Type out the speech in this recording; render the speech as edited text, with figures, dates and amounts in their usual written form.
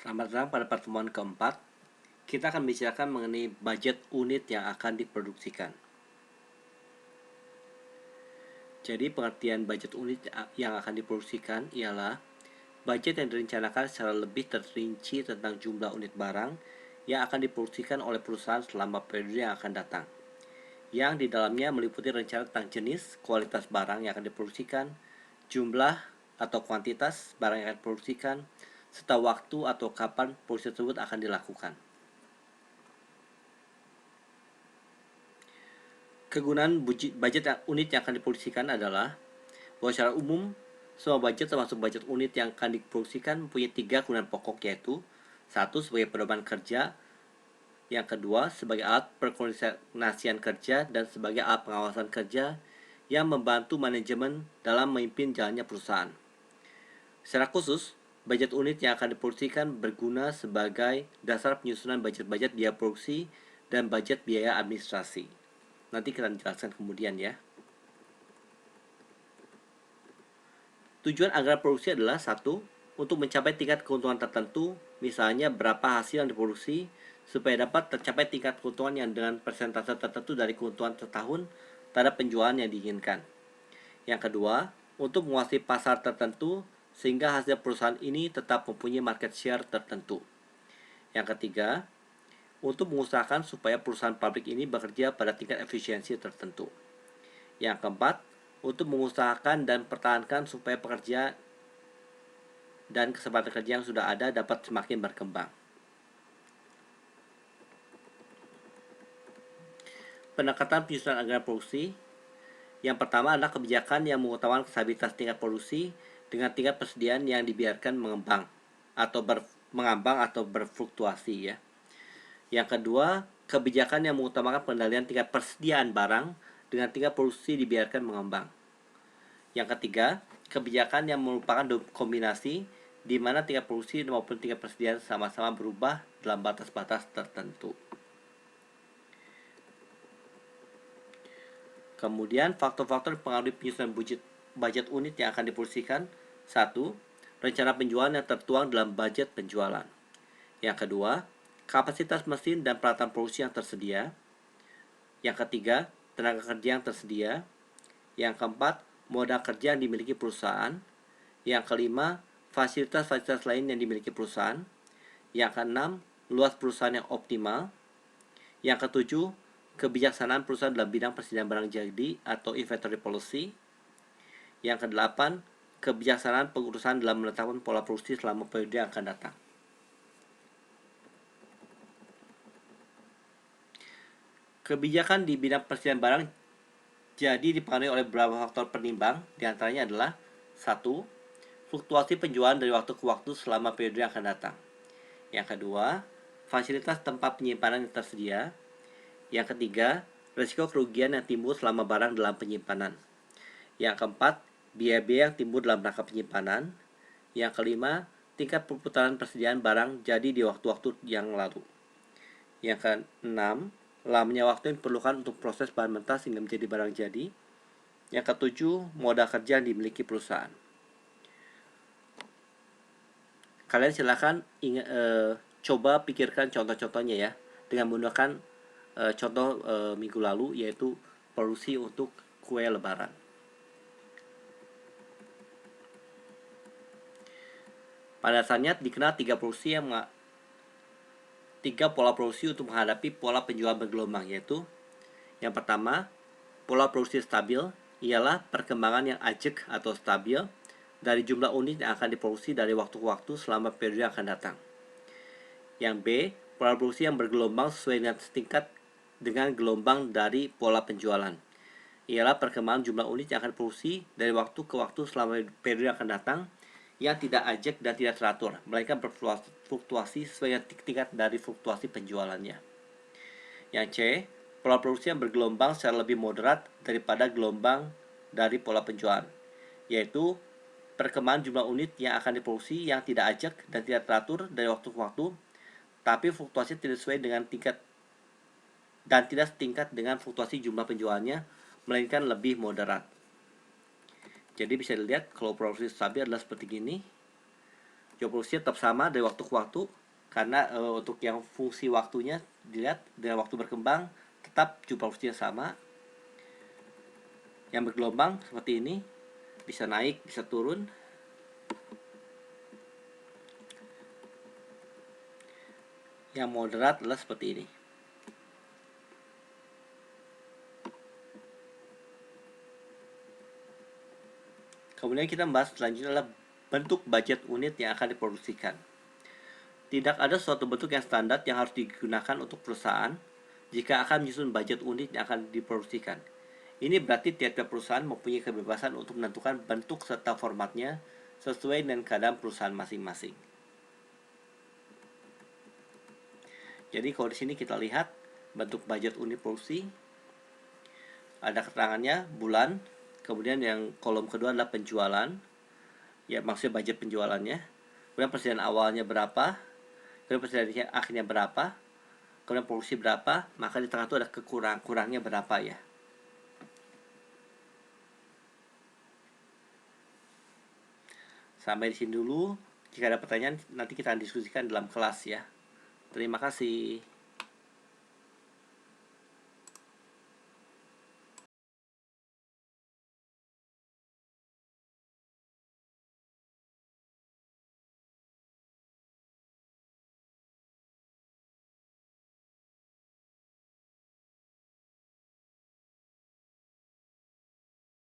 Selamat datang pada pertemuan keempat. Kita akan bicarakan mengenai budget unit yang akan diproduksikan. Jadi pengertian budget unit yang akan diproduksikan ialah budget yang direncanakan secara lebih terperinci tentang jumlah unit barang yang akan diproduksikan oleh perusahaan selama periode yang akan datang, yang di dalamnya meliputi rencana tentang jenis, kualitas barang yang akan diproduksikan, jumlah atau kuantitas barang yang akan diproduksikan, serta waktu atau kapan produksi tersebut akan dilakukan. Kegunaan budget unit yang akan diproduksikan adalah bahwa secara umum semua budget termasuk budget unit yang akan diproduksikan mempunyai 3 kegunaan pokok, yaitu 1. Sebagai pedoman kerja, yang kedua sebagai alat perkoordinasian kerja, dan sebagai alat pengawasan kerja yang membantu manajemen dalam memimpin jalannya perusahaan. Secara khusus, budget unit yang akan diproduksikan berguna sebagai dasar penyusunan budget-budget biaya produksi dan budget biaya administrasi. Nanti kita jelaskan kemudian ya. Tujuan anggaran produksi adalah 1. Untuk mencapai tingkat keuntungan tertentu, misalnya berapa hasil yang diproduksi, supaya dapat tercapai tingkat keuntungan yang dengan persentase tertentu dari keuntungan setahun terhadap penjualan yang diinginkan. Yang kedua, untuk menguasai pasar tertentu sehingga hasil perusahaan ini tetap mempunyai market share tertentu. Yang ketiga, untuk mengusahakan supaya perusahaan pabrik ini bekerja pada tingkat efisiensi tertentu. Yang keempat, untuk mengusahakan dan pertahankan supaya pekerja dan kesempatan kerja yang sudah ada dapat semakin berkembang. Pendekatan penyusunan anggaran produksi. Yang pertama adalah kebijakan yang mengutamakan stabilitas tingkat produksi dengan tingkat persediaan yang dibiarkan mengambang atau berfluktuasi ya. Yang kedua, kebijakan yang mengutamakan pengendalian tingkat persediaan barang dengan tingkat produksi dibiarkan mengembang. Yang ketiga, kebijakan yang merupakan kombinasi di mana tingkat produksi maupun tingkat persediaan sama-sama berubah dalam batas-batas tertentu. Kemudian, faktor-faktor pengaruh penyusunan budget unit yang akan diproduksikan. 1. Rencana penjualan yang tertuang dalam budget penjualan. Yang kedua, kapasitas mesin dan peralatan produksi yang tersedia. Yang ketiga, tenaga kerja yang tersedia. Yang keempat, modal kerja yang dimiliki perusahaan. Yang kelima, fasilitas-fasilitas lain yang dimiliki perusahaan. Yang keenam, luas perusahaan yang optimal. Yang ketujuh, kebijaksanaan perusahaan dalam bidang persediaan barang jadi atau inventory policy. Yang kedelapan, kebijaksanaan pengurusan dalam menetapkan pola produksi selama periode yang akan datang. Kebijakan di bidang persediaan barang jadi dipengaruhi oleh beberapa faktor penimbang, diantaranya adalah 1. Fluktuasi penjualan dari waktu ke waktu selama periode yang akan datang. Yang kedua, fasilitas tempat penyimpanan yang tersedia. Yang ketiga, risiko kerugian yang timbul selama barang dalam penyimpanan. Yang keempat, biaya-biaya yang timbul dalam rangka penyimpanan. Yang kelima, tingkat perputaran persediaan barang jadi di waktu-waktu yang lalu. Yang keenam, lamanya waktu yang diperlukan untuk proses bahan mentah sehingga menjadi barang jadi. Yang ketujuh, modal kerja yang dimiliki perusahaan. Kalian silakan coba pikirkan contoh-contohnya ya, dengan menggunakan contoh minggu lalu, yaitu produksi untuk kue lebaran. Pada dasarnya dikenal tiga pola produksi untuk menghadapi pola penjualan bergelombang, yaitu yang pertama, pola produksi stabil ialah perkembangan yang ajek atau stabil dari jumlah unit yang akan diproduksi dari waktu ke waktu selama periode yang akan datang. Yang B, pola produksi yang bergelombang sesuai dengan setingkat dengan gelombang dari pola penjualan, ialah perkembangan jumlah unit yang akan diproduksi dari waktu ke waktu selama periode yang akan datang, yang tidak ajek dan tidak teratur, melainkan berfluktuasi sesuai dengan tingkat dari fluktuasi penjualannya. Yang C, pola produksi yang bergelombang secara lebih moderat daripada gelombang dari pola penjualan, yaitu perkembangan jumlah unit yang akan diproduksi yang tidak ajak dan tidak teratur dari waktu ke waktu, tapi fluktuasi tidak sesuai dengan tingkat dan tidak setingkat dengan fluktuasi jumlah penjualannya, melainkan lebih moderat. Jadi bisa dilihat kalau produksi stabil adalah seperti ini. jumlah produksi tetap sama dari waktu ke waktu, karena untuk yang fungsi waktunya dilihat dengan waktu berkembang tetap jumlah produksinya sama. Yang bergelombang seperti ini, bisa naik bisa turun. Yang moderat adalah seperti ini. Kemudian kita membahas selanjutnya adalah bentuk budget unit yang akan diproduksikan. Tidak ada suatu bentuk yang standar yang harus digunakan untuk perusahaan jika akan menyusun budget unit yang akan diproduksikan. Ini berarti tiap-tiap perusahaan mempunyai kebebasan untuk menentukan bentuk serta formatnya sesuai dengan keadaan perusahaan masing-masing. Jadi kalau di sini kita lihat bentuk budget unit produksi, ada keterangannya bulan, kemudian yang kolom kedua adalah penjualan, ya maksudnya budget penjualannya, kemudian persediaan awalnya berapa, kemudian persediaan akhirnya berapa, kemudian produksi berapa, maka di tengah itu ada kurangnya berapa ya. Sampai di sini dulu. Jika ada pertanyaan, nanti kita akan diskusikan dalam kelas ya. Terima kasih.